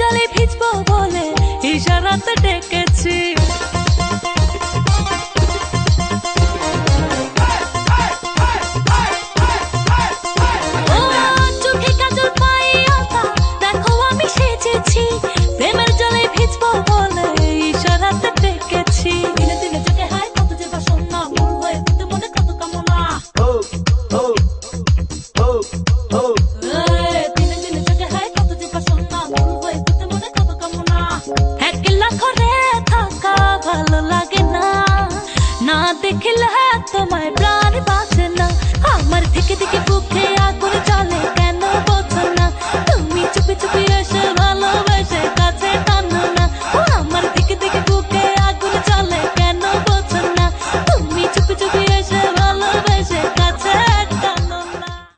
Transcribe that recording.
জলে ভিজবো বলে ইশারাতে ডেকেছি। ও চোখে কাজল পায়ে আলতা, দেখো আমি সেজেছি, প্রেমের জলে ভিজবো বলে ইশারাতে ডেকেছি। দিনে দিনে চোখে হায় কত যে বাসনা, মূল হয়ে দিতে মনে কত কামনা। দিনে দিনে চোখে হায় কত যে বাসনা, মূল হয়ে দিতে মনে কত কামনা। একলা ঘরে থাকা ভালো লাগে না, না দেখলে তোমায়